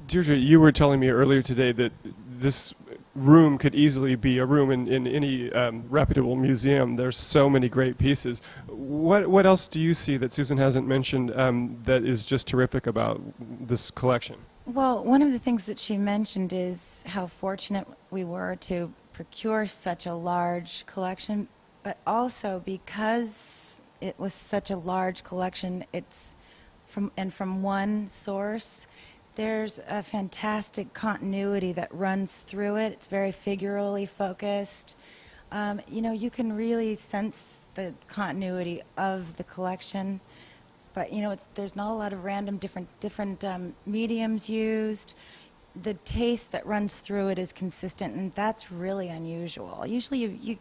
Deirdre, you were telling me earlier today that this room could easily be a room in any reputable museum. There's so many great pieces. What else do you see that Susan hasn't mentioned that is just terrific about this collection? Well, one of the things that she mentioned is how fortunate we were to procure such a large collection, but also because it was such a large collection, it's from one source. There's a fantastic continuity that runs through it. It's very figurally focused. You can really sense the continuity of the collection, but there's not a lot of random different mediums used. The taste that runs through it is consistent, and that's really unusual. Usually you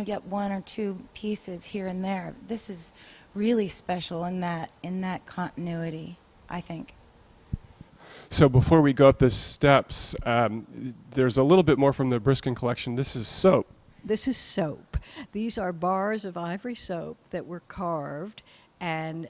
get one or two pieces here and there. This is really special in that continuity, I think. So before we go up the steps, there's a little bit more from the Briskin collection. This is soap. This is soap. These are bars of ivory soap that were carved, and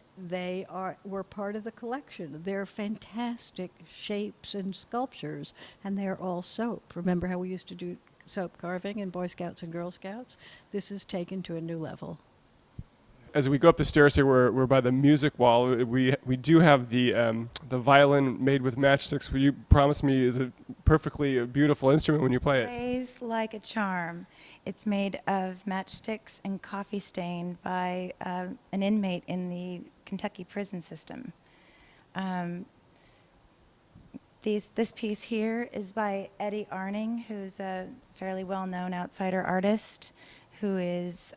were part of the collection. They're fantastic shapes and sculptures, and they're all soap. Remember how we used to do soap carving in Boy Scouts and Girl Scouts? This is taken to a new level. As we go up the stairs here, we're by the music wall. We do have the violin made with matchsticks. Will you promise me is a perfectly beautiful instrument when you play it? Plays like a charm. It's made of matchsticks and coffee stain by an inmate in the Kentucky prison system. This piece here is by Eddie Arning, who's a fairly well-known outsider artist who is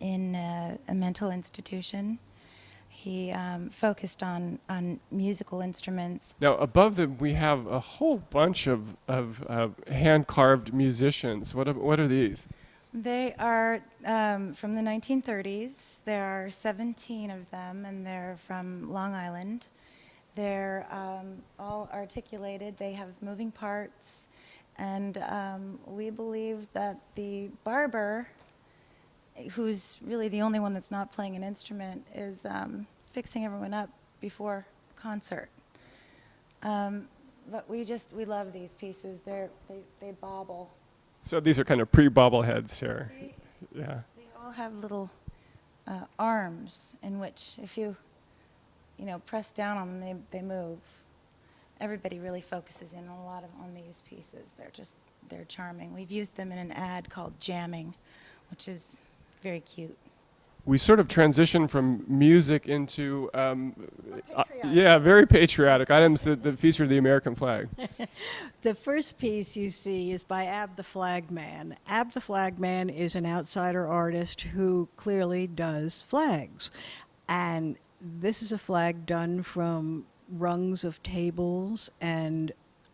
in a mental institution. He focused on musical instruments. Now, above them, we have a whole bunch of hand-carved musicians. What are these? They are from the 1930s. There are 17 of them, and they're from Long Island. They're all articulated. They have moving parts, and we believe that the barber, who's really the only one that's not playing an instrument, is fixing everyone up before concert. But we love these pieces. They bobble. So these are kind of pre-bobbleheads here. See? Yeah. They all have little arms in which, if you press down on them, they move. Everybody really focuses in a lot on these pieces. They're charming. We've used them in an ad called Jamming, which is very cute. We sort of transition from music into, very patriotic items that feature the American flag. The first piece you see is by Ab the Flagman. Ab the Flagman is an outsider artist who clearly does flags. And this is a flag done from rungs of tables and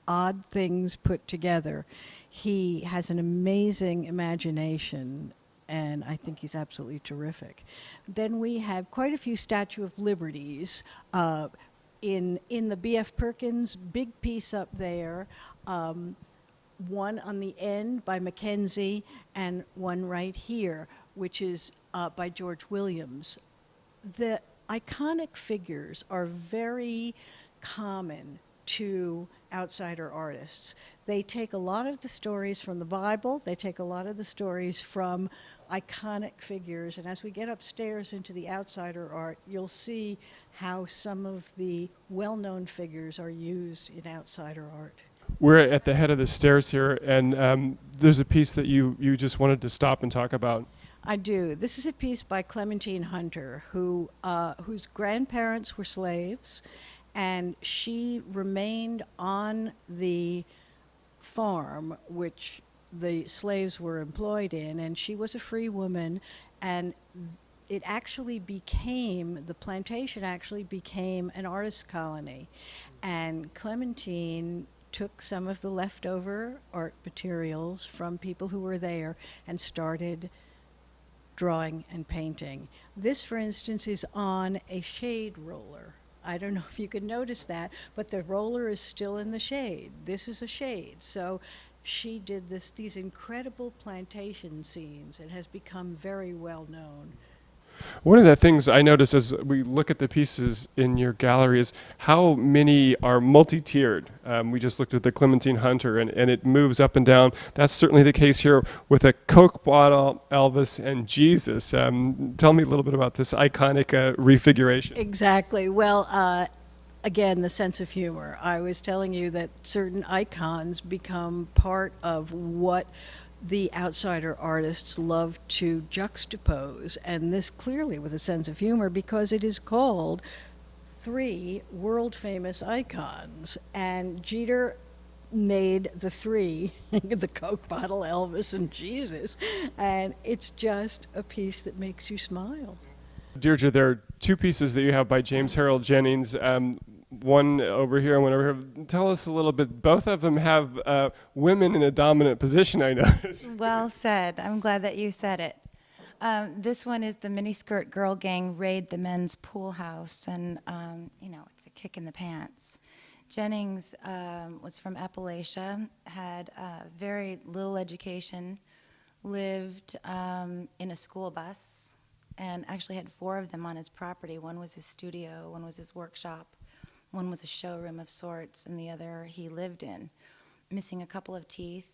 odd things put together. He has an amazing imagination, and I think he's absolutely terrific. Then we have quite a few Statue of Liberties in the B.F. Perkins, big piece up there, one on the end by Mackenzie, and one right here, which is by George Williams. The iconic figures are very common to outsider artists. They take a lot of the stories from the Bible, they take a lot of the stories from iconic figures, and as we get upstairs into the outsider art, you'll see how some of the well-known figures are used in outsider art. We're at the head of the stairs here, and there's a piece that you just wanted to stop and talk about. I do. This is a piece by Clementine Hunter, whose grandparents were slaves, and she remained on the farm which the slaves were employed in, and she was a free woman, and the plantation actually became an artist colony. And Clementine took some of the leftover art materials from people who were there and started drawing and painting. This, for instance, is on a shade roller. I don't know if you can notice that, but the roller is still in the shade. This is a shade. So she did these incredible plantation scenes and has become very well known. One of the things I notice as we look at the pieces in your gallery is how many are multi-tiered. We just looked at the Clementine Hunter, and it moves up and down. That's certainly the case here with a Coke bottle, Elvis, and Jesus. Tell me a little bit about this iconic refiguration. Exactly. Well, again, the sense of humor. I was telling you that certain icons become part of what the outsider artists love to juxtapose, and this clearly with a sense of humor, because it is called three world famous icons, and Jeter made the three the Coke bottle, Elvis, and Jesus, and it's just a piece that makes you smile. Deirdre, there are two pieces that you have by James Harold Jennings. One over here and one over here. Tell us a little bit. Both of them have women in a dominant position, I noticed. Well said. I'm glad that you said it. This one is the miniskirt girl gang raid the men's pool house, and it's a kick in the pants. Jennings was from Appalachia, had very little education, lived in a school bus, and actually had 4 of them on his property. One was his studio, one was his workshop, one was a showroom of sorts, and the other he lived in, missing a couple of teeth.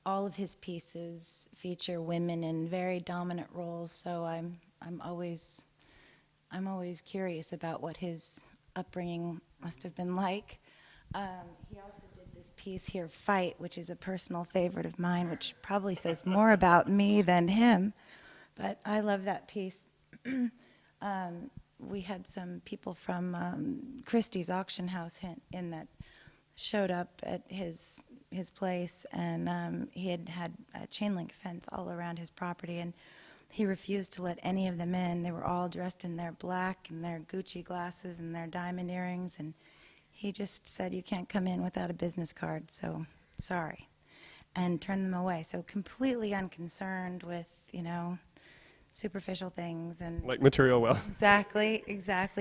All of his pieces feature women in very dominant roles, so I'm always curious about what his upbringing must have been like. He also did this piece here, Fight, which is a personal favorite of mine, which probably says more about me than him, but I love that piece. We had some people from Christie's auction house in that showed up at his place, and he had a chain link fence all around his property, and he refused to let any of them in. They were all dressed in their black and their Gucci glasses and their diamond earrings, and he just said, "You can't come in without a business card, so sorry," and turned them away. So completely unconcerned with, superficial things and Like material wealth. Exactly.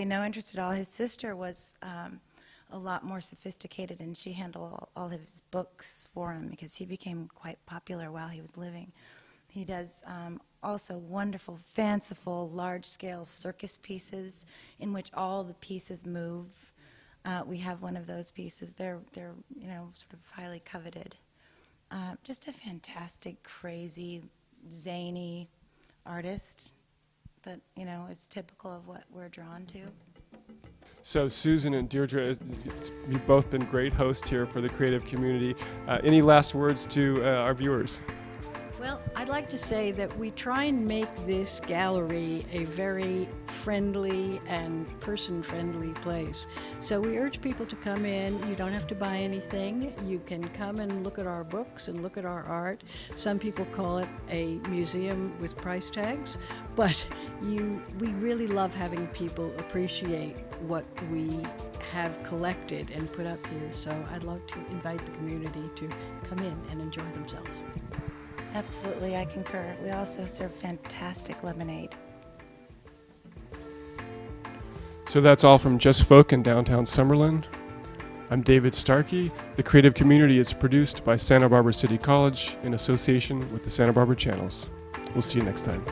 No interest at all. His sister was a lot more sophisticated, and she handled all of his books for him because he became quite popular while he was living. He does also wonderful, fanciful, large-scale circus pieces in which all the pieces move. We have one of those pieces. They're sort of highly coveted. Just a fantastic, crazy, zany artist that is typical of what we're drawn to. So Susan and Deirdre, you've both been great hosts here for the creative community. Any last words to our viewers? Well, I'd like to say that we try and make this gallery a very friendly and person-friendly place. So we urge people to come in. You don't have to buy anything. You can come and look at our books and look at our art. Some people call it a museum with price tags, but we really love having people appreciate what we have collected and put up here. So I'd love to invite the community to come in and enjoy themselves. Absolutely, I concur. We also serve fantastic lemonade. So that's all from Just Folk in downtown Summerland. I'm David Starkey. The creative community is produced by Santa Barbara City College in association with the Santa Barbara Channels. We'll see you next time.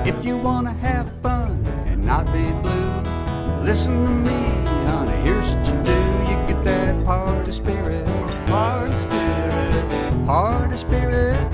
If you wanna have fun and not be blue, listen to me, honey, here's what you do. You get that party spirit, party spirit, party spirit.